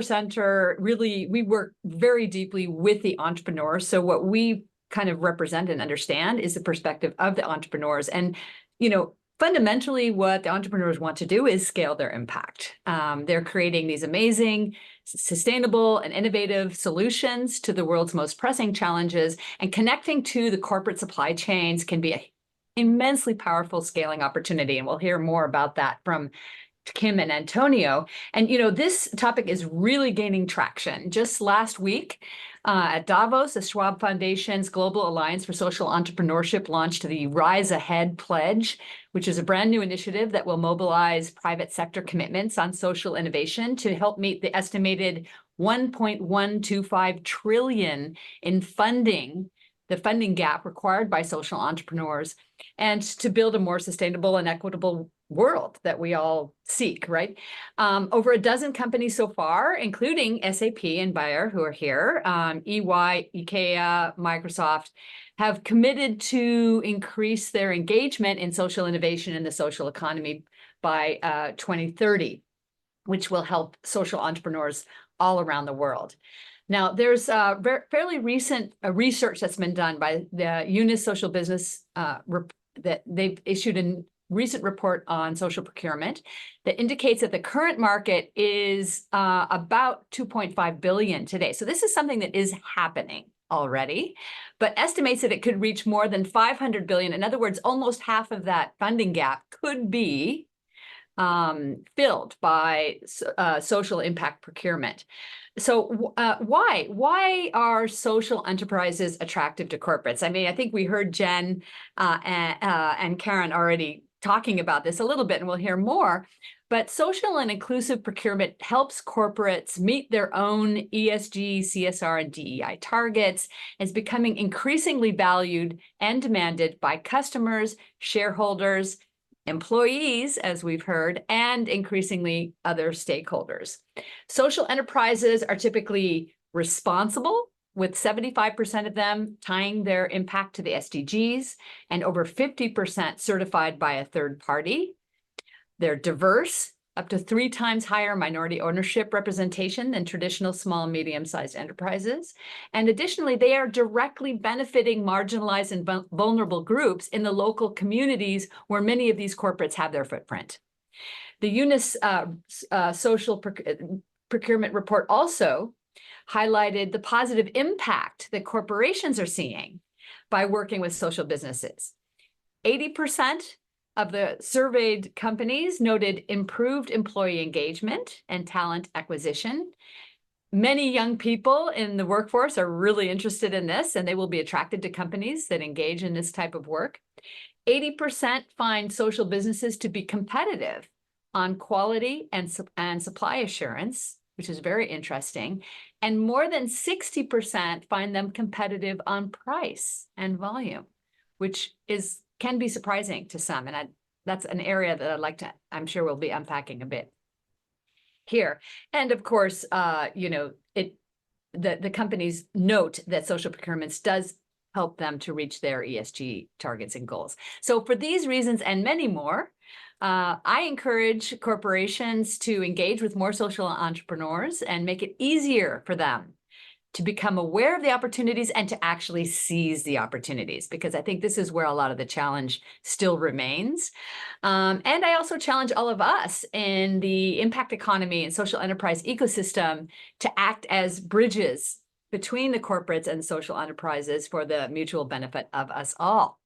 Solar Center, really, we work very deeply with the entrepreneurs. So what we kind of represent and understand is the perspective of the entrepreneurs. And, fundamentally, what the entrepreneurs want to do is scale their impact. They're creating these amazing, sustainable, and innovative solutions to the world's most pressing challenges, and connecting to the corporate supply chains can be an immensely powerful scaling opportunity. And we'll hear more about that from Kim and Antonio. And, this topic is really gaining traction. Just last week at Davos, the Schwab Foundation's Global Alliance for Social Entrepreneurship launched the Rise Ahead Pledge, which is a brand new initiative that will mobilize private sector commitments on social innovation to help meet the estimated 1.125 trillion in funding, the funding gap required by social entrepreneurs, and to build a more sustainable and equitable world that we all seek, right? Over a dozen companies so far, including SAP and Bayer, who are here, EY, IKEA, Microsoft, have committed to increase their engagement in social innovation in the social economy by 2030, which will help social entrepreneurs all around the world. Now, there's fairly recent research that's been done by the Unis Social Business that they've issued a recent report on social procurement that indicates that the current market is about 2.5 billion today. So this is something that is happening already, but estimates that it could reach more than 500 billion. In other words, almost half of that funding gap could be filled by social impact procurement. So why are social enterprises attractive to corporates? I mean, I think we heard Jen and Karen already talking about this a little bit, and we'll hear more. But social and inclusive procurement helps corporates meet their own ESG, CSR, and DEI targets, and is becoming increasingly valued and demanded by customers, shareholders, employees, as we've heard, and increasingly other stakeholders. Social enterprises are typically responsible, with 75% of them tying their impact to the SDGs and over 50% certified by a third party. They're diverse, up to 3 times higher minority ownership representation than traditional small and medium-sized enterprises. And additionally, they are directly benefiting marginalized and vulnerable groups in the local communities where many of these corporates have their footprint. The Unis Social Procurement Report also highlighted the positive impact that corporations are seeing by working with social businesses. 80% of the surveyed companies noted improved employee engagement and talent acquisition. Many young people in the workforce are really interested in this, and they will be attracted to companies that engage in this type of work. 80% find social businesses to be competitive on quality and supply assurance, which is very interesting. And more than 60% find them competitive on price and volume, which can be surprising to some. And that's an area that I'm sure we'll be unpacking a bit here. And of course, the companies note that social procurements does help them to reach their ESG targets and goals. So for these reasons and many more, I encourage corporations to engage with more social entrepreneurs and make it easier for them to become aware of the opportunities and to actually seize the opportunities, because I think this is where a lot of the challenge still remains. And I also challenge all of us in the impact economy and social enterprise ecosystem to act as bridges between the corporates and social enterprises for the mutual benefit of us all.